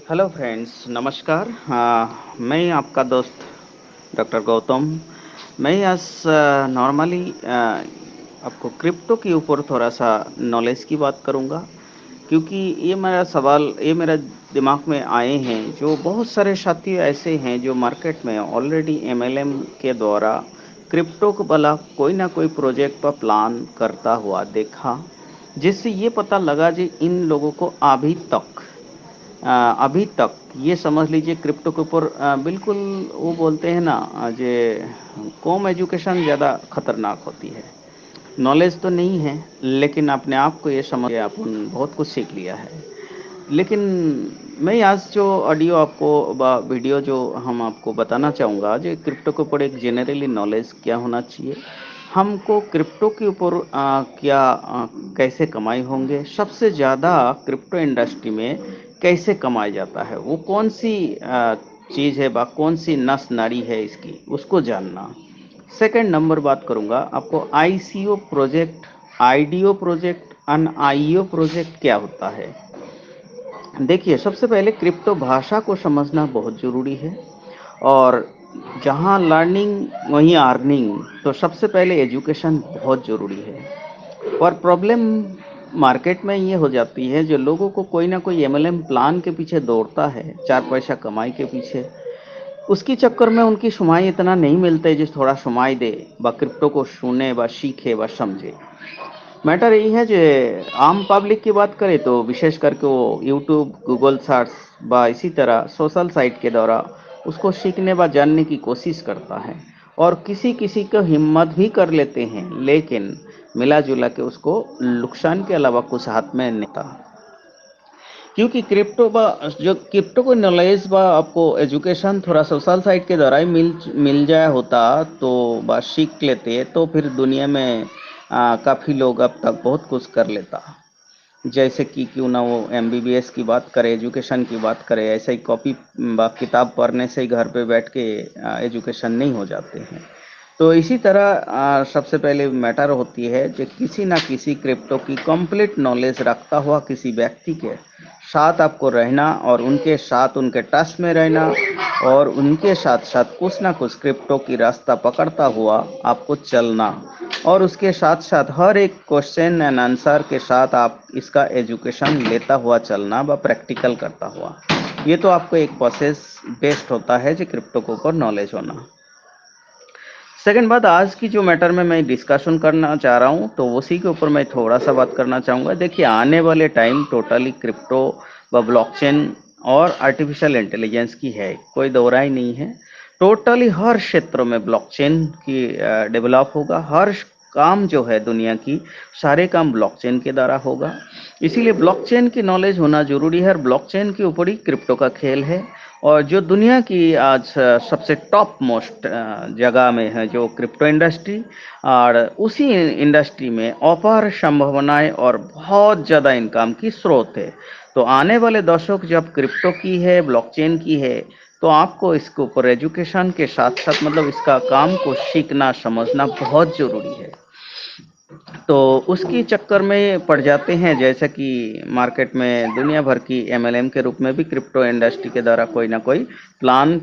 Hello friends, नमस्कार। मैं आपका दोस्त डॉक्टर गौतम। मैं आज नॉर्मली आपको क्रिप्टो के ऊपर थोड़ा सा नॉलेज की बात करूंगा, क्योंकि ये मेरा दिमाग में आए हैं। जो बहुत सारे साथी ऐसे हैं जो मार्केट में ऑलरेडी एमएलएम के द्वारा क्रिप्टो को वाला कोई ना कोई प्रोजेक्ट पर प्लान करता हुआ देखा, जिससे ये पता लगा कि इन लोगों को अभी तक ये समझ लीजिए क्रिप्टो के ऊपर बिल्कुल वो बोलते हैं ना, जे कॉम एजुकेशन ज़्यादा खतरनाक होती है। नॉलेज तो नहीं है, लेकिन अपने आप को ये समझ के अपन बहुत कुछ सीख लिया है। लेकिन मैं आज जो ऑडियो आपको वीडियो जो हम आपको बताना चाहूँगा, जो क्रिप्टो के ऊपर एक जनरली नॉलेज क्या होना चाहिए, हमको क्रिप्टो के ऊपर कैसे कमाई होंगे, सबसे ज़्यादा क्रिप्टो इंडस्ट्री में कैसे कमाया जाता है, वो कौन सी चीज़ है, कौन सी नस नाड़ी है इसकी, उसको जानना। सेकंड नंबर बात करूंगा आपको आईसीओ प्रोजेक्ट, आईडीओ प्रोजेक्ट, अनआईओ प्रोजेक्ट क्या होता है। देखिए, सबसे पहले क्रिप्टो भाषा को समझना बहुत ज़रूरी है। और जहाँ लर्निंग वहीं अर्निंग, तो सबसे पहले एजुकेशन बहुत ज़रूरी है। और प्रॉब्लम मार्केट में ये हो जाती है, जो लोगों को कोई ना कोई एमएलएम प्लान के पीछे दौड़ता है, चार पैसा कमाई के पीछे, उसकी चक्कर में उनकी सुमाई इतना नहीं मिलता है जिस थोड़ा सुमाई दे व क्रिप्टो को सुने व सीखे व समझे। मैटर यही है जो आम पब्लिक की बात करें तो विशेष करके वो यूट्यूब, गूगल सर्च व इसी तरह सोशल साइट के द्वारा उसको सीखने व जानने की कोशिश करता है। और किसी किसी को हिम्मत भी कर लेते हैं, लेकिन मिला जुला के उसको नुकसान के अलावा कुछ हाथ में नहीं था। क्योंकि जो क्रिप्टो को नॉलेज बा आपको एजुकेशन थोड़ा सोशल साइट के द्वारा ही मिल जाया होता, तो बस सीख लेते तो फिर दुनिया में काफ़ी लोग अब तक बहुत कुछ कर लेता। जैसे कि क्यों ना वो एमबीबीएस की बात करें, एजुकेशन की बात करें, ऐसे ही कॉपी किताब पढ़ने से ही घर पे बैठ के एजुकेशन नहीं हो जाते हैं। तो इसी तरह सबसे पहले मैटर होती है कि किसी ना किसी क्रिप्टो की कंप्लीट नॉलेज रखता हुआ किसी व्यक्ति के साथ आपको रहना, और उनके साथ उनके टच में रहना, और उनके साथ साथ कुछ ना कुछ क्रिप्टो की रास्ता पकड़ता हुआ आपको चलना, और उसके साथ साथ हर एक क्वेश्चन एंड आंसर के साथ आप इसका एजुकेशन लेता हुआ चलना व प्रैक्टिकल करता हुआ। ये तो आपको एक प्रोसेस बेस्ड होता है जो क्रिप्टो के ऊपर नॉलेज होना। सेकंड बात, आज की जो मैटर में मैं डिस्कशन करना चाह रहा हूँ, तो उसी के ऊपर मैं थोड़ा सा बात करना चाहूँगा। देखिए, आने वाले टाइम टोटली क्रिप्टो व ब्लॉकचेन और आर्टिफिशियल इंटेलिजेंस की है, कोई दो राय नहीं है। टोटली हर क्षेत्रों में ब्लॉकचेन की डेवलप होगा। हर काम जो है दुनिया की, सारे काम ब्लॉकचेन के द्वारा होगा। इसीलिए ब्लॉकचेन की नॉलेज होना जरूरी है, और ब्लॉकचेन के ऊपर ही क्रिप्टो का खेल है। और जो दुनिया की आज सबसे टॉप मोस्ट जगह में है जो क्रिप्टो इंडस्ट्री, और उसी इंडस्ट्री में अपार संभावनाएं और बहुत ज़्यादा इनकम की स्रोत है। तो आने वाले दशक जब क्रिप्टो की है, ब्लॉकचेन की है, तो आपको इसके ऊपर एजुकेशन के साथ साथ मतलब इसका काम को सीखना समझना बहुत ज़रूरी है। तो उसकी चक्कर में पड़ जाते हैं, जैसे कि मार्केट में दुनिया भर की एमएलएम के रूप में भी क्रिप्टो इंडस्ट्री के द्वारा कोई ना कोई प्लान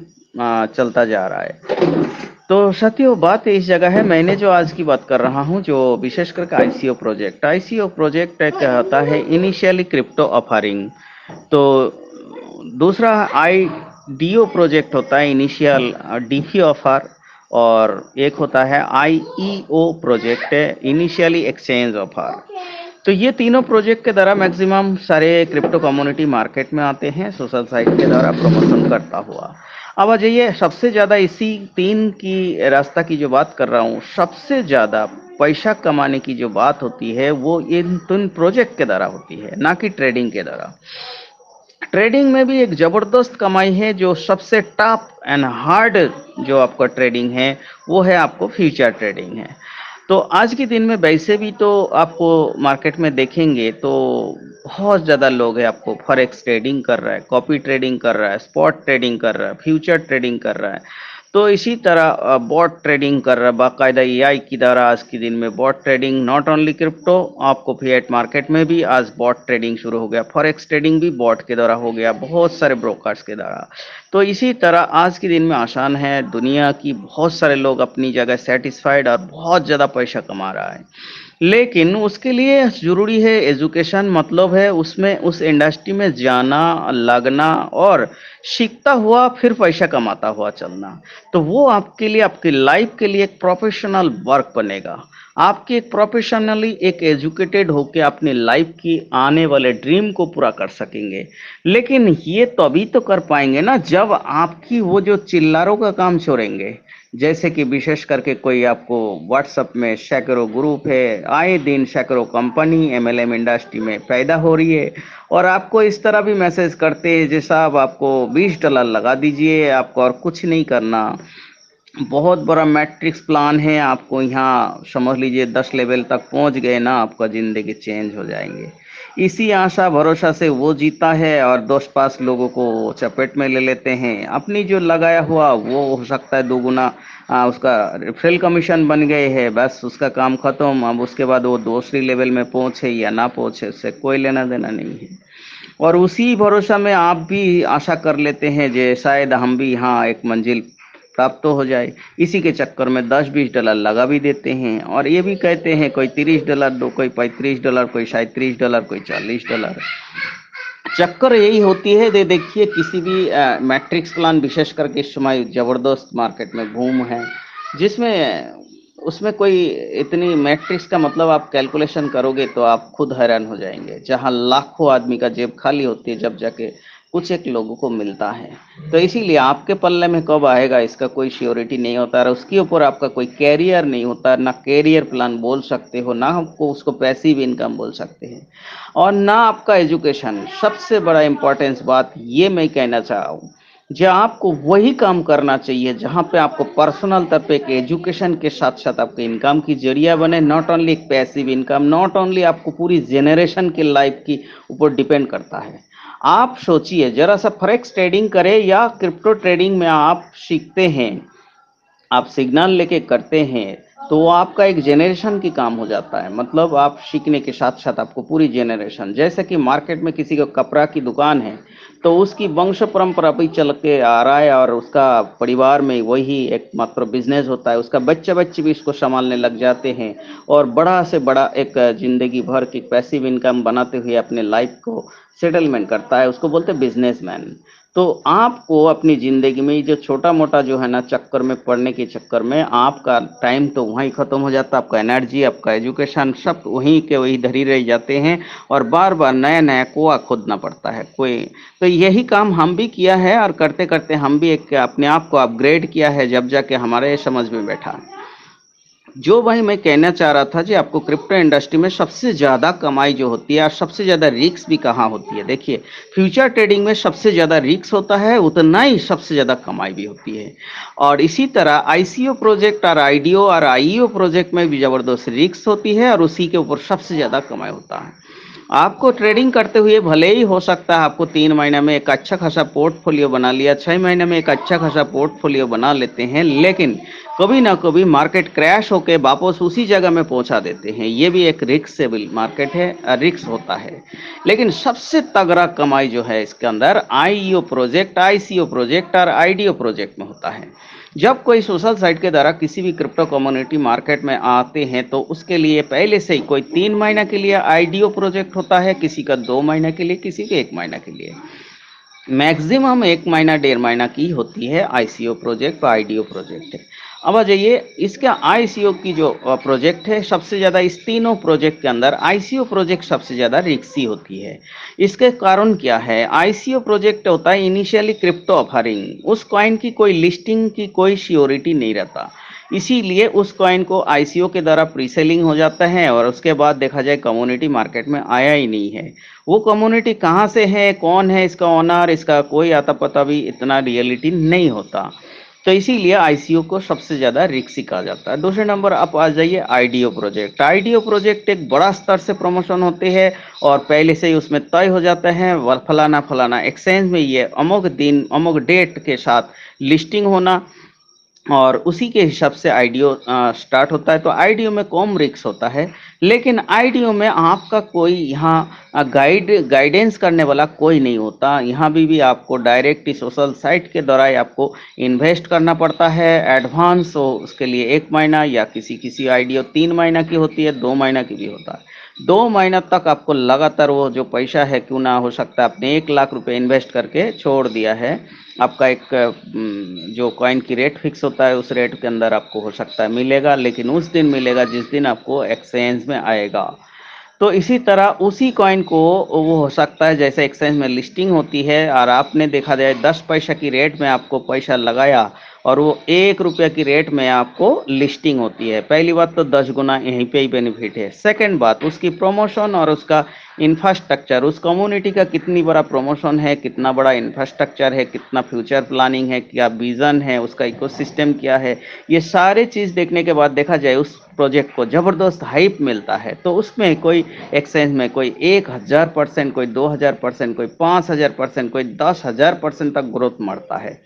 चलता जा रहा है। तो साथियों, बात इस जगह है, मैंने जो आज की बात कर रहा हूँ, जो विशेष करके आईसीओ प्रोजेक्ट एक होता है इनिशियली क्रिप्टो ऑफरिंग। तो दूसरा आईडीओ प्रोजेक्ट होता है इनिशियल डीफी ऑफर। और एक होता है IEO project, initially exchange offer. तो ये तीनों प्रोजेक्ट के द्वारा मैक्सिमम सारे क्रिप्टो कम्युनिटी मार्केट में आते हैं, सोशल साइट के द्वारा प्रमोशन करता हुआ। अब आ जाइए, सबसे ज़्यादा इसी तीन की रास्ता की जो बात कर रहा हूँ, सबसे ज़्यादा पैसा कमाने की जो बात होती है वो इन तीन प्रोजेक्ट के द्वारा होती है, ना कि ट्रेडिंग के द्वारा। ट्रेडिंग में भी एक जबरदस्त कमाई है। जो सबसे टफ एंड हार्ड जो आपका ट्रेडिंग है, वो है आपको फ्यूचर ट्रेडिंग है। तो आज के दिन में वैसे भी तो आपको मार्केट में देखेंगे तो बहुत ज़्यादा लोग हैं, आपको फॉरेक्स ट्रेडिंग कर रहा है, कॉपी ट्रेडिंग कर रहा है, स्पॉट ट्रेडिंग कर रहा है, फ्यूचर ट्रेडिंग कर रहा है। तो इसी तरह बॉट ट्रेडिंग कर रहा, बाकायदा एआई की द्वारा आज के दिन में bot trading, not only crypto, आपको फिएट मार्केट में भी आज बॉट ट्रेडिंग शुरू हो गया, फॉरेक्स ट्रेडिंग भी बॉट के द्वारा हो गया, बहुत सारे ब्रोकर्स के द्वारा। तो इसी तरह आज के दिन में आसान है, दुनिया की बहुत सारे लोग अपनी जगह सेटिस्फाइड और बहुत ज़्यादा पैसा कमा रहा है, लेकिन उसके लिए ज़रूरी है एजुकेशन, मतलब है उसमें उस इंडस्ट्री में जाना, लगना और सीखता हुआ फिर पैसा कमाता हुआ चलना। तो वो आपके लिए, आपकी लाइफ के लिए एक प्रोफेशनल वर्क बनेगा। आपकी एक प्रोफेशनली एक एजुकेटेड होके अपनी लाइफ की आने वाले ड्रीम को पूरा कर सकेंगे। लेकिन ये तभी तो कर पाएंगे ना जब आपकी वो जो चिल्लारों का काम छोड़ेंगे। जैसे कि विशेष करके कोई आपको व्हाट्सएप में सैकड़ों ग्रुप है, आए दिन सैकड़ों कंपनी एमएलएम इंडस्ट्री में पैदा हो रही है, और आपको इस तरह भी मैसेज करते हैं, जैसा साहब आपको $20 लगा दीजिए, आपको और कुछ नहीं करना, बहुत बड़ा मैट्रिक्स प्लान है, आपको यहाँ समझ लीजिए 10 लेवल तक पहुँच गए ना, आपका ज़िंदगी चेंज हो जाएंगे। इसी आशा भरोसा से वो जीता है और 10-5 लोगों को चपेट में ले लेते हैं। अपनी जो लगाया हुआ वो हो सकता है दोगुना उसका रेफरल कमीशन बन गए है, बस उसका काम खत्म। अब उसके बाद वो दूसरी लेवल में पहुँचे या ना पहुँचे, उससे कोई लेना देना नहीं है। और उसी भरोसा में आप भी आशा कर लेते हैं जे शायद हम भी यहाँ एक मंजिल प्राप्त तो हो जाए। इसी के चक्कर में $10-20 लगा भी देते हैं और ये भी कहते हैं कोई $30 दो, कोई $35, कोई $37, कोई $40। चक्कर यही होती है। देखिए किसी भी मैट्रिक्स प्लान विशेष करके इस समय जबरदस्त मार्केट में बूम है, जिसमें उसमें कोई इतनी मैट्रिक्स का मतलब आप कैलकुलेशन करोगे तो आप खुद हैरान हो जाएंगे। जहां लाखों आदमी का जेब खाली होती है, जब जाके कुछ एक लोगों को मिलता है। तो इसीलिए आपके पल्ले में कब आएगा इसका कोई श्योरिटी नहीं होता, और उसके ऊपर आपका कोई कैरियर नहीं होता, ना कैरियर प्लान बोल सकते हो, ना आपको उसको पैसिव इनकम बोल सकते हैं, और ना आपका एजुकेशन। सबसे बड़ा इंपॉर्टेंस बात ये मैं कहना चाह रहा हूँ, जो आपको वही काम करना चाहिए जहाँ पे आपको पर्सनल तौर पे एक एजुकेशन के साथ साथ आपके इनकम की जरिया बने, नॉट ओनली एक पैसिव इनकम, नॉट ओनली आपको पूरी जेनरेशन की लाइफ की ऊपर डिपेंड करता है। आप सोचिए जरा सा, फॉरेक्स ट्रेडिंग करें या क्रिप्टो ट्रेडिंग में आप सीखते हैं, आप सिग्नल लेके करते हैं, तो वो आपका एक जेनरेशन की काम हो जाता है। मतलब आप सीखने के साथ साथ आपको पूरी जेनरेशन, जैसे कि मार्केट में किसी को कपड़ा की दुकान है तो उसकी वंश परंपरा भी चल के आ रहा है और उसका परिवार में वही एक मात्र बिजनेस होता है, उसका बच्चे बच्चे भी इसको संभालने लग जाते हैं और बड़ा से बड़ा एक जिंदगी भर की पैसिव इनकम बनाते हुए अपने लाइफ को सेटलमेंट करता है, उसको बोलते हैं बिजनेसमैन। तो आपको अपनी ज़िंदगी में ये जो छोटा-मोटा जो है ना चक्कर में पड़ने के चक्कर में आपका टाइम तो वहीं ख़त्म हो जाता है, आपका एनर्जी, आपका एजुकेशन सब वहीं के वहीं धरी रह जाते हैं और बार-बार नया-नया कुआँ खोदना पड़ता है कोई। तो यही काम हम भी किया है और करते-करते हम भी एक अपने आप को अपग्रेड किया है, जब जाके हमारे समझ में बैठा। जो भाई मैं कहना चाह रहा था जी, आपको क्रिप्टो इंडस्ट्री में सबसे ज़्यादा कमाई जो होती है और सबसे ज़्यादा रिस्क भी कहाँ होती है। देखिए फ्यूचर ट्रेडिंग में सबसे ज़्यादा रिस्क होता है, उतना ही सबसे ज़्यादा कमाई भी होती है। और इसी तरह आईसीओ प्रोजेक्ट और आईडीओ और आईईओ प्रोजेक्ट में भी ज़बरदस्त रिस्क होती है और उसी के ऊपर सबसे ज़्यादा कमाई होता है। आपको ट्रेडिंग करते हुए भले ही हो सकता है आपको 3 महीने में एक अच्छा खासा पोर्टफोलियो बना लिया, 6 महीने में एक अच्छा खासा पोर्टफोलियो बना लेते हैं, लेकिन कभी ना कभी मार्केट क्रैश होकर वापस उसी जगह में पहुंचा देते हैं। ये भी एक रिस्केबल मार्केट है, रिस्क होता है। लेकिन सबसे तगड़ा कमाई जो है इसके अंदर आईईओ प्रोजेक्ट, आईसीओ प्रोजेक्ट और आईडीओ प्रोजेक्ट में होता है। जब कोई सोशल साइट के द्वारा किसी भी क्रिप्टो कम्युनिटी मार्केट में आते हैं तो उसके लिए पहले से ही कोई 3 महीना के लिए आईडीओ प्रोजेक्ट होता है, किसी का 2 महीना के लिए, किसी के 1 महीना के लिए। मैक्सिमम 1 महीना 1.5 महीना की होती है आईसीओ प्रोजेक्ट, आईडीओ प्रोजेक्ट। अब आ जाइए इसका आईसीओ की जो प्रोजेक्ट है, सबसे ज़्यादा इस तीनों प्रोजेक्ट के अंदर आईसीओ प्रोजेक्ट सबसे ज़्यादा रिस्की होती है। इसके कारण क्या है, आईसीओ प्रोजेक्ट होता है इनिशियली क्रिप्टो ऑफरिंग, उस कॉइन की कोई लिस्टिंग की कोई श्योरिटी नहीं रहता, इसीलिए उस कॉइन को आईसीओ के द्वारा प्री सेलिंग हो जाता है और उसके बाद देखा जाए कम्युनिटी मार्केट में आया ही नहीं है। वो कम्युनिटी कहाँ से है, कौन है इसका ओनर, इसका कोई आता पता भी इतना रियलिटी नहीं होता। तो इसीलिए आईसीओ को सबसे ज़्यादा रिस्की कहा जाता है। दूसरे नंबर आप आ जाइए आईडीओ प्रोजेक्ट। आईडीओ प्रोजेक्ट एक बड़ा स्तर से प्रमोशन होते हैं और पहले से ही उसमें तय हो जाता है फलाना फलाना एक्सचेंज में ये अमुक दिन अमुक डेट के साथ लिस्टिंग होना, और उसी के हिसाब से आईडीओ स्टार्ट होता है। तो आईडीओ में कम रिस्क होता है, लेकिन आईडीओ में आपका कोई यहाँ गाइडेंस करने वाला कोई नहीं होता। यहाँ भी आपको डायरेक्ट सोशल साइट के द्वारा ही आपको इन्वेस्ट करना पड़ता है एडवांस। हो उसके लिए 1 महीना या किसी किसी आईडीओ 3 महीना की होती है, 2 महीना की भी होता है। 2 महीना तक आपको लगातार वो जो पैसा है, क्यों ना हो सकता है आपने 1 लाख रुपए इन्वेस्ट करके छोड़ दिया है, आपका एक जो कॉइन की रेट फिक्स होता है उस रेट के अंदर आपको हो सकता है मिलेगा, लेकिन उस दिन मिलेगा जिस दिन आपको एक्सचेंज में आएगा। तो इसी तरह उसी कॉइन को वो हो सकता है जैसे एक्सचेंज में लिस्टिंग होती है और आपने देखा जाए 10 पैसा की रेट में आपको पैसा लगाया और वो 1 रुपया की रेट में आपको लिस्टिंग होती है। पहली बात तो 10 गुना यहीं पे ही बेनिफिट है। सेकंड बात उसकी प्रमोशन और उसका इंफ्रास्ट्रक्चर, उस कम्युनिटी का कितनी बड़ा प्रमोशन है, कितना बड़ा इंफ्रास्ट्रक्चर है, कितना फ्यूचर प्लानिंग है, क्या विजन है, उसका इकोसिस्टम क्या है, ये सारे चीज़ देखने के बाद देखा जाए उस प्रोजेक्ट को ज़बरदस्त हाइप मिलता है। तो उसमें कोई एक्सचेंज में कोई 1000%, कोई 2000%, कोई 5000%, कोई 10,000% तक ग्रोथ मरता है।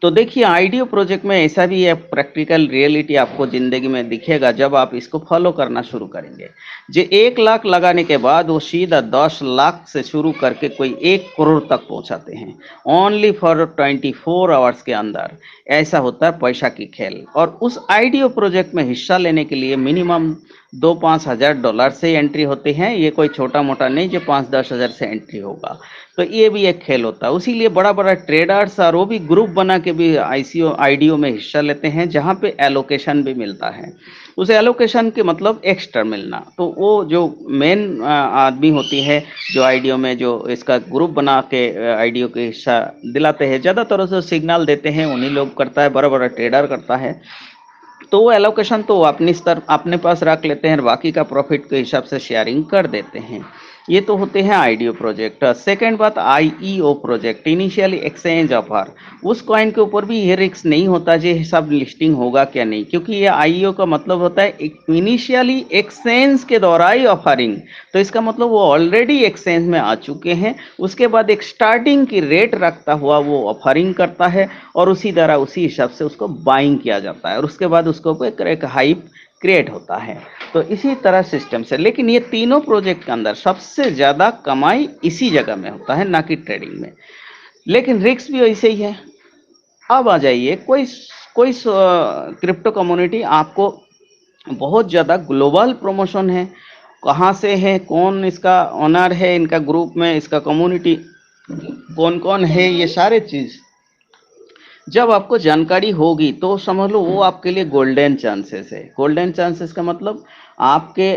तो देखिए आईडीओ प्रोजेक्ट में ऐसा भी है, प्रैक्टिकल रियलिटी आपको जिंदगी में दिखेगा जब आप इसको फॉलो करना शुरू करेंगे। जो 1 लाख लगाने के बाद वो सीधा 10 लाख से शुरू करके कोई 1 करोड़ तक पहुंचाते हैं, ओनली फॉर 24 आवर्स के अंदर। ऐसा होता है पैसा की खेल। और उस आईडीओ प्रोजेक्ट में हिस्सा लेने के लिए मिनिमम 2-5 हज़ार डॉलर से एंट्री होती है। ये कोई छोटा मोटा नहीं जो 5-10 हज़ार से एंट्री होगा। तो ये भी एक खेल होता है। उसीलिए बड़ा बड़ा ट्रेडर्स और वो भी ग्रुप बना के भी आईसीओ आईडीओ में हिस्सा लेते हैं, जहाँ पे एलोकेशन भी मिलता है। उस एलोकेशन के मतलब एक्स्ट्रा मिलना। तो वो जो मेन आदमी होती है जो आईडीओ में जो इसका ग्रुप बना के आईडीओ के हिस्सा दिलाते हैं, ज़्यादातर उसे सिग्नल देते हैं उन्हीं लोग करता है, बड़ा बड़ा ट्रेडर करता है। तो वो एलोकेशन तो वो अपनी स्तर अपने पास रख लेते हैं और बाकी का प्रॉफिट के हिसाब से शेयरिंग कर देते हैं। ये तो होते हैं आईडीओ प्रोजेक्ट। सेकंड बात IEO project, initially exchange offer. उस कॉइन के ऊपर भी ये रिस्क नहीं होता जे सब लिस्टिंग होगा क्या नहीं, क्योंकि ये आईईओ का मतलब होता है इनिशियली एक्सचेंज के द्वारा ही ऑफरिंग। तो इसका मतलब वो ऑलरेडी एक्सचेंज में आ चुके हैं, उसके बाद एक स्टार्टिंग की रेट रखता हुआ वो ऑफरिंग करता है और उसी तरह उसी हिसाब से उसको बाइंग किया जाता है और उसके बाद उसको एक हाइप क्रिएट होता है। तो इसी तरह सिस्टम से, लेकिन ये तीनों प्रोजेक्ट के अंदर सबसे ज़्यादा कमाई इसी जगह में होता है, ना कि ट्रेडिंग में। लेकिन रिस्क भी वैसे ही है। अब आ जाइए, कोई कोई क्रिप्टो कम्युनिटी आपको बहुत ज़्यादा ग्लोबल प्रमोशन है, कहाँ से है, कौन इसका ओनर है, इनका ग्रुप में इसका कम्युनिटी कौन कौन है, ये सारे चीज़ जब आपको जानकारी होगी तो समझ लो वो आपके लिए गोल्डन चांसेस है। गोल्डन चांसेस का मतलब आपके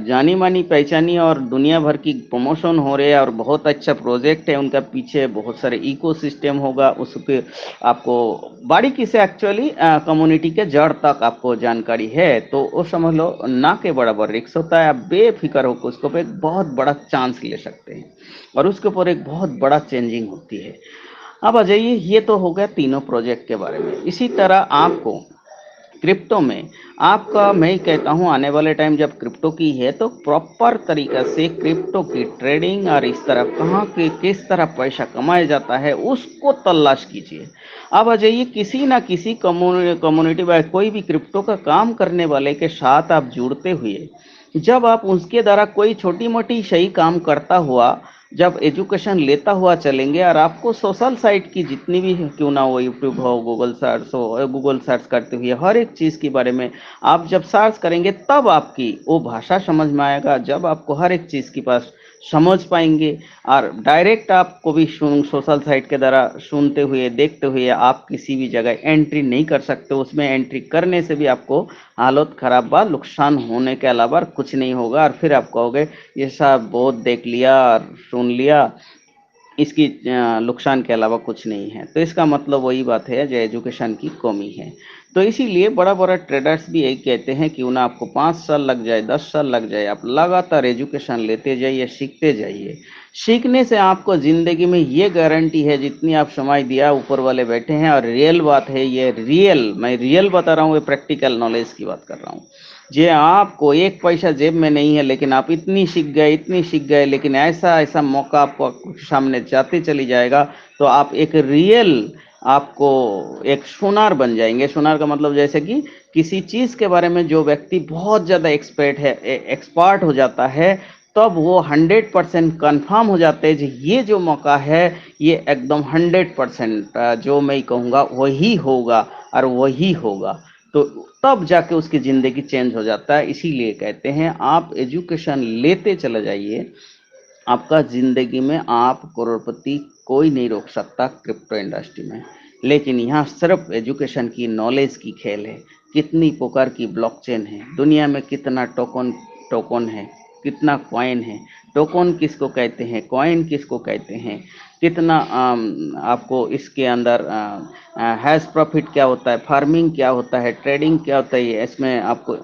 जानी मानी पहचानी और दुनिया भर की प्रमोशन हो रही है और बहुत अच्छा प्रोजेक्ट है, उनका पीछे बहुत सारे इकोसिस्टम होगा, उसके आपको बारीकी से एक्चुअली कम्युनिटी के जड़ तक आपको जानकारी है, तो वो समझ लो ना के बराबर रिस्क होता है। आप बेफिक्र होकर उसको पे एक बहुत बड़ा चांस ले सकते हैं और उसके ऊपर एक बहुत बड़ा चेंजिंग होती है। अब आ जाइए, ये तो हो गया तीनों प्रोजेक्ट के बारे में। इसी तरह आपको क्रिप्टो में आपका, मैं कहता हूं आने वाले टाइम जब क्रिप्टो की है तो प्रॉपर तरीका से क्रिप्टो की ट्रेडिंग और इस तरह कहाँ के किस तरह पैसा कमाया जाता है उसको तलाश कीजिए। अब आ जाइए, किसी ना किसी कम्युनिटी में कोई भी क्रिप्टो का काम करने वाले के साथ आप जुड़ते हुए, जब आप उसके द्वारा कोई छोटी मोटी सही काम करता हुआ, जब एजुकेशन लेता हुआ चलेंगे और आपको सोशल साइट की जितनी भी क्यों ना हो, यूट्यूब हो, गूगल सर्च हो, गूगल सर्च करते हुए हर एक चीज़ के बारे में आप जब सर्च करेंगे तब आपकी वो भाषा समझ में आएगा, जब आपको हर एक चीज़ के पास समझ पाएंगे। और डायरेक्ट आपको भी सोशल साइट के द्वारा सुनते हुए देखते हुए आप किसी भी जगह एंट्री नहीं कर सकते। उसमें एंट्री करने से भी आपको हालत खराब बा, नुकसान होने के अलावा कुछ नहीं होगा। और फिर आप कहोगे ये सब बहुत देख लिया और सुन लिया, इसकी नुकसान के अलावा कुछ नहीं है। तो इसका मतलब वही बात है जो एजुकेशन की कमी है। तो इसीलिए बड़ा बड़ा ट्रेडर्स भी यही कहते हैं कि ना आपको 5 साल लग जाए, 10 साल लग जाए, आप लगातार एजुकेशन लेते जाइए, सीखते जाइए। सीखने से आपको ज़िंदगी में ये गारंटी है, जितनी आप समय दिया ऊपर वाले बैठे हैं। और रियल बात है ये, रियल, मैं रियल बता रहा हूँ, ये प्रैक्टिकल नॉलेज की बात कर रहा हूँ। जे आपको 1 पैसा जेब में नहीं है लेकिन आप इतनी सीख गए, इतनी सीख गए, लेकिन ऐसा ऐसा मौका आपको सामने जाते चली जाएगा तो आप एक रियल आपको एक सुनार बन जाएंगे। सुनार का मतलब जैसे कि किसी चीज के बारे में जो व्यक्ति बहुत ज्यादा एक्सपर्ट हो जाता है, तब वो 100% कंफर्म हो जाते हैं कि ये जो मौका है ये एकदम 100% जो मैं कहूँगा वही होगा और वही होगा। तो तब जाके उसकी जिंदगी चेंज हो जाता है। इसीलिए कहते हैं आप एजुकेशन लेते चले जाइए, आपका जिंदगी में आप करोड़पति कोई नहीं रोक सकता क्रिप्टो इंडस्ट्री में। लेकिन यहाँ सिर्फ एजुकेशन की नॉलेज की खेल है। कितनी प्रकार की ब्लॉकचेन है दुनिया में, कितना टोकन टोकन है, कितना कॉइन है, टोकन किसको कहते हैं, कॉइन किसको कहते हैं, कितना आपको इसके अंदर हैश प्रॉफिट क्या होता है, फार्मिंग क्या होता है, ट्रेडिंग क्या होता है, इसमें आपको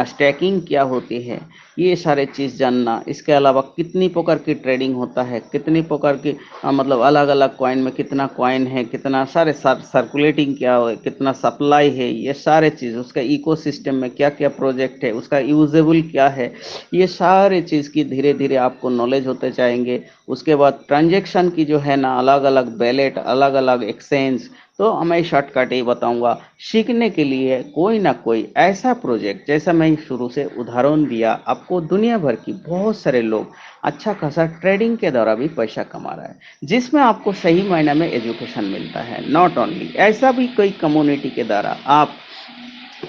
स्टैकिंग क्या होती है, ये सारे चीज़ जानना। इसके अलावा कितनी प्रकार की ट्रेडिंग होता है, कितनी प्रकार की मतलब अलग अलग कॉइन में कितना कॉइन है, कितना सारे सर्कुलेटिंग क्या है, कितना सप्लाई है, ये सारे चीज़, उसका इकोसिस्टम में क्या क्या प्रोजेक्ट है, उसका यूजेबल क्या है, ये सारे चीज़ की धीरे धीरे आपको नॉलेज होते जाएंगे। उसके बाद ट्रांजेक्शन की जो है ना, अलग अलग बैलेट, अलग अलग एक्सचेंज, तो मैं शॉर्टकट ही बताऊंगा। सीखने के लिए कोई ना कोई ऐसा प्रोजेक्ट, जैसा मैं शुरू से उदाहरण दिया आपको, दुनिया भर की बहुत सारे लोग अच्छा खासा ट्रेडिंग के द्वारा भी पैसा कमा रहा है, जिसमें आपको सही मायने में एजुकेशन मिलता है। नॉट ओनली ऐसा भी कोई कम्युनिटी के द्वारा आप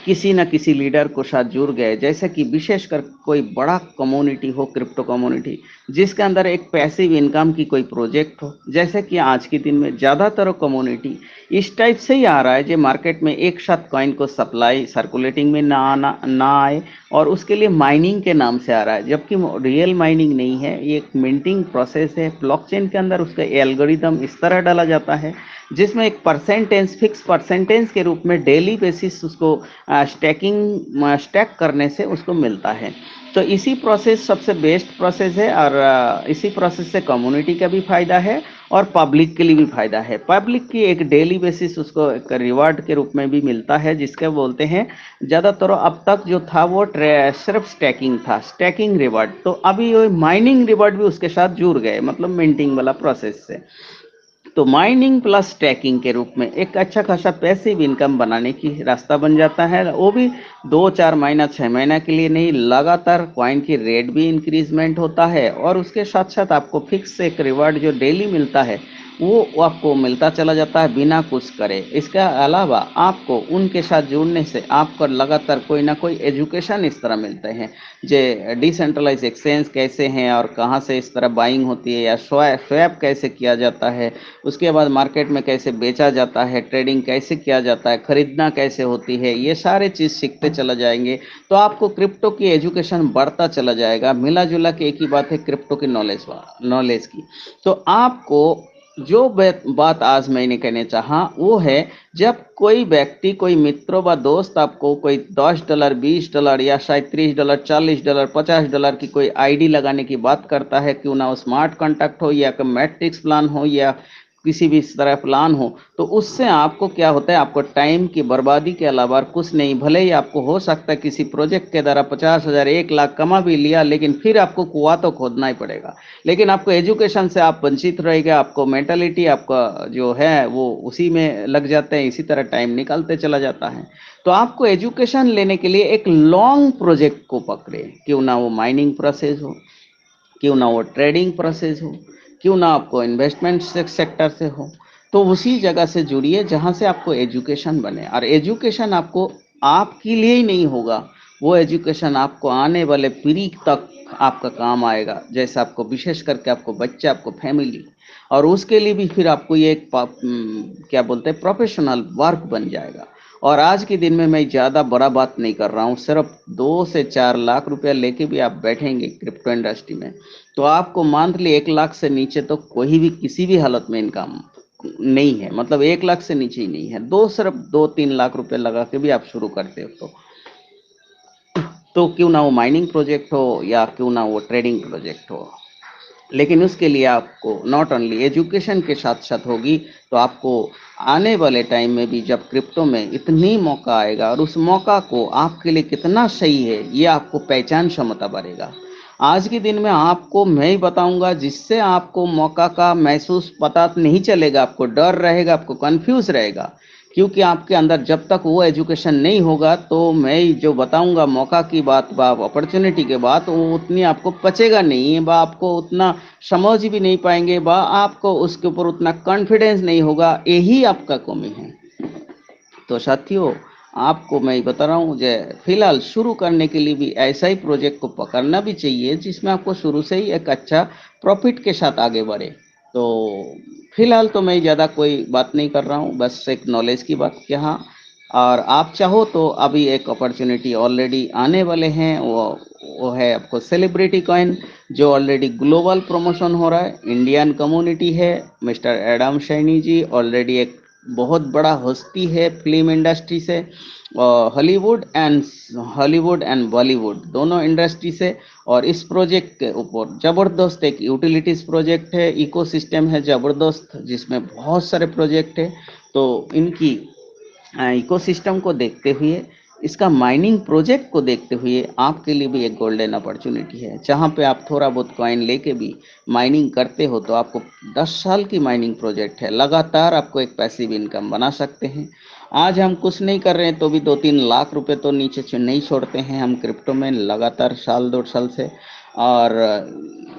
किसी न किसी लीडर को साथ जुड़ गए, जैसे कि विशेषकर कोई बड़ा कम्युनिटी हो, क्रिप्टो कम्युनिटी, जिसके अंदर एक पैसिव इनकम की कोई प्रोजेक्ट हो। जैसे कि आज के दिन में ज़्यादातर कम्युनिटी इस टाइप से ही आ रहा है, जो मार्केट में एक साथ कॉइन को सप्लाई सर्कुलेटिंग में ना आए, और उसके लिए माइनिंग के नाम से आ रहा है, जबकि रियल माइनिंग नहीं है, ये एक मिंटिंग प्रोसेस है। ब्लॉकचेन के अंदर उसका एल्गोरिदम इस तरह डाला जाता है जिसमें एक परसेंटेज, फिक्स परसेंटेज के रूप में डेली बेसिस उसको स्टैक करने से उसको मिलता है। तो इसी प्रोसेस सबसे बेस्ट प्रोसेस है, और इसी प्रोसेस से कम्युनिटी का भी फायदा है और पब्लिक के लिए भी फायदा है। पब्लिक की एक डेली बेसिस उसको एक रिवार्ड के रूप में भी मिलता है, जिसके बोलते हैं ज़्यादातर अब तक जो था वो सिर्फ स्टैकिंग था, स्टैकिंग रिवार्ड। तो अभी वो माइनिंग रिवार्ड भी उसके साथ जुड़ गए, मतलब मिंटिंग वाला प्रोसेस से। तो माइनिंग प्लस स्टैकिंग के रूप में एक अच्छा खासा पैसिव इनकम बनाने की रास्ता बन जाता है। वो भी 2-4 महीना 6 महीना के लिए नहीं, लगातार कॉइन की रेट भी इंक्रीजमेंट होता है, और उसके साथ साथ आपको फिक्स एक रिवार्ड जो डेली मिलता है वो आपको मिलता चला जाता है बिना कुछ करे। इसके अलावा आपको उनके साथ जुड़ने से आपको लगातार कोई ना कोई एजुकेशन इस तरह मिलते हैं, जे डिसेंट्रलाइज एक्सचेंज कैसे हैं और कहाँ से इस तरह बाइंग होती है, या स्वैप कैसे किया जाता है, उसके बाद मार्केट में कैसे बेचा जाता है, ट्रेडिंग कैसे किया जाता है, खरीदना कैसे होती है, ये सारे चीज़ सीखते चला जाएंगे तो आपको क्रिप्टो की एजुकेशन बढ़ता चला जाएगा। मिला जुला के एक ही बात है क्रिप्टो की नॉलेज की। तो आपको जो बात आज मैंने कहने चाहा वो है, जब कोई व्यक्ति, कोई मित्र व दोस्त आपको कोई $10, $20 या शायद $30, $40, $50 की कोई आईडी लगाने की बात करता है, क्यों ना वो स्मार्ट कॉन्टैक्ट हो या मैट्रिक्स प्लान हो या किसी भी इस तरह प्लान हो, तो उससे आपको क्या होता है, आपको टाइम की बर्बादी के अलावा कुछ नहीं। भले ही आपको हो सकता है किसी प्रोजेक्ट के द्वारा 50,000 1 लाख कमा भी लिया, लेकिन फिर आपको कुआं तो खोदना ही पड़ेगा। लेकिन आपको एजुकेशन से आप वंचित रहेगा, आपको मेंटालिटी आपका जो है वो उसी में लग जाते हैं, इसी तरह टाइम निकलते चला जाता है। तो आपको एजुकेशन लेने के लिए एक लॉन्ग प्रोजेक्ट को पकड़े, क्यों ना वो माइनिंग प्रोसेस हो, क्यों ना वो ट्रेडिंग प्रोसेस हो, क्यों ना आपको इन्वेस्टमेंट सेक्टर से हो, तो उसी जगह से जुड़िए जहाँ से आपको एजुकेशन बने। और एजुकेशन आपको आपके लिए ही नहीं होगा, वो एजुकेशन आपको आने वाले पीढ़ी तक आपका काम आएगा। जैसे आपको विशेष करके आपको बच्चे, आपको फैमिली, और उसके लिए भी फिर आपको ये एक क्या बोलते हैं, प्रोफेशनल वर्क बन जाएगा। और आज के दिन में मैं ज़्यादा बड़ा बात नहीं कर रहा हूँ, सिर्फ 2 से 4 लाख रुपया लेके भी आप बैठेंगे क्रिप्टो इंडस्ट्री में, तो आपको मंथली 1 लाख से नीचे तो कोई भी किसी भी हालत में इनकम नहीं है। मतलब 1 लाख से नीचे ही नहीं है। सिर्फ 2-3 लाख रुपए लगा के भी आप शुरू करते हो, तो क्यों ना वो माइनिंग प्रोजेक्ट हो या क्यों ना वो ट्रेडिंग प्रोजेक्ट हो। लेकिन उसके लिए आपको नॉट ओनली एजुकेशन के साथ साथ होगी, तो आपको आने वाले टाइम में भी जब क्रिप्टो में इतनी मौका आएगा, और उस मौका को आपके लिए कितना सही है ये आपको पहचान क्षमता बढ़ेगा। आज के दिन में आपको मैं ही बताऊंगा, जिससे आपको मौका का महसूस पता नहीं चलेगा, आपको डर रहेगा, आपको कंफ्यूज रहेगा, क्योंकि आपके अंदर जब तक वो एजुकेशन नहीं होगा तो मैं ही जो बताऊंगा मौका की बात बा अपॉर्चुनिटी के बात, वो उतनी आपको पचेगा नहीं, बा आपको उतना समझ भी नहीं पाएंगे, बा आपको उसके ऊपर उतना कॉन्फिडेंस नहीं होगा। यही आपका कमी है। तो साथियों, आपको मैं बता रहा हूँ जो फिलहाल शुरू करने के लिए भी ऐसा ही प्रोजेक्ट को पकड़ना भी चाहिए जिसमें आपको शुरू से ही एक अच्छा प्रॉफिट के साथ आगे बढ़े। तो फिलहाल तो मैं ज़्यादा कोई बात नहीं कर रहा हूँ, बस एक नॉलेज की बात कि हाँ, और आप चाहो तो अभी एक अपॉर्चुनिटी ऑलरेडी आने वाले हैं, वो है आपको सेलिब्रिटी कॉइन, जो ऑलरेडी ग्लोबल प्रमोशन हो रहा है। इंडियन कम्युनिटी है, मिस्टर एडम शैनी जी ऑलरेडी एक बहुत बड़ा हस्ती है फिल्म इंडस्ट्री से, हॉलीवुड एंड बॉलीवुड दोनों इंडस्ट्री से। और इस प्रोजेक्ट के ऊपर जबरदस्त एक यूटिलिटीज प्रोजेक्ट है, इकोसिस्टम है जबरदस्त, जिसमें बहुत सारे प्रोजेक्ट है। तो इनकी इकोसिस्टम को देखते हुए, इसका माइनिंग प्रोजेक्ट को देखते हुए आपके लिए भी एक गोल्डन अपॉर्चुनिटी है, जहाँ पे आप थोड़ा बहुत कॉइन लेके भी माइनिंग करते हो तो आपको 10 साल की माइनिंग प्रोजेक्ट है, लगातार आपको एक पैसिव इनकम बना सकते हैं। आज हम कुछ नहीं कर रहे हैं तो भी 2-3 लाख रुपए तो नीचे नहीं छोड़ते हैं हम क्रिप्टो में लगातार साल 2 साल से। और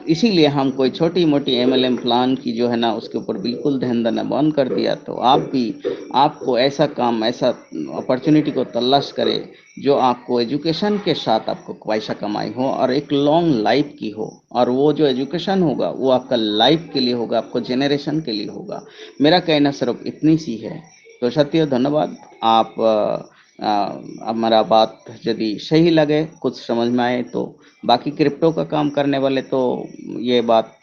इसीलिए हम कोई छोटी मोटी एमएलएम प्लान की जो है ना उसके ऊपर बिल्कुल ध्यान देना बंद कर दिया। तो आप भी, आपको ऐसा काम, ऐसा अपॉर्चुनिटी को तलाश करें जो आपको एजुकेशन के साथ आपको पैसा कमाई हो और एक लॉन्ग लाइफ की हो, और वो जो एजुकेशन होगा वो आपका लाइफ के लिए होगा, आपको जेनरेशन के लिए होगा। मेरा कहना सिर्फ इतनी सी है। तो साथियों धन्यवाद। आप हमारा बात यदि सही लगे, कुछ समझ में आए तो, बाकी क्रिप्टो का काम करने वाले तो ये बात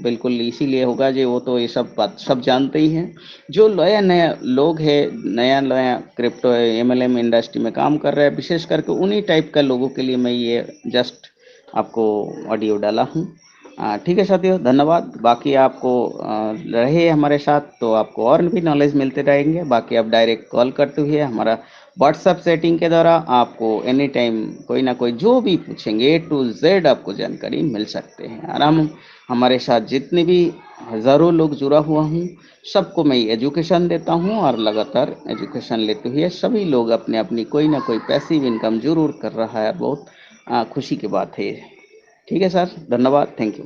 बिल्कुल इसीलिए होगा जो वो तो ये सब बात सब जानते ही हैं। जो नया नया लोग हैं, नया नया क्रिप्टो एमएलएम इंडस्ट्री में काम कर रहे हैं, विशेष करके उन्हीं टाइप का लोगों के लिए मैं ये जस्ट आपको ऑडियो डाला हूँ। ठीक है साथियों, धन्यवाद। बाकी आपको रहे हमारे साथ तो आपको और भी नॉलेज मिलते रहेंगे। बाकी आप डायरेक्ट कॉल करते हुए हमारा व्हाट्सएप सेटिंग के द्वारा आपको एनी टाइम कोई ना कोई जो भी पूछेंगे A to Z आपको जानकारी मिल सकते हैं। और हम हमारे साथ जितने भी हज़ारों लोग जुड़ा हुआ हूँ, सबको मैं एजुकेशन देता हूँ, और लगातार एजुकेशन लेते हुए सभी लोग अपने अपनी कोई ना कोई पैसिव इनकम जरूर कर रहा है। बहुत खुशी की बात है। ठीक है सर, धन्यवाद, थैंक यू।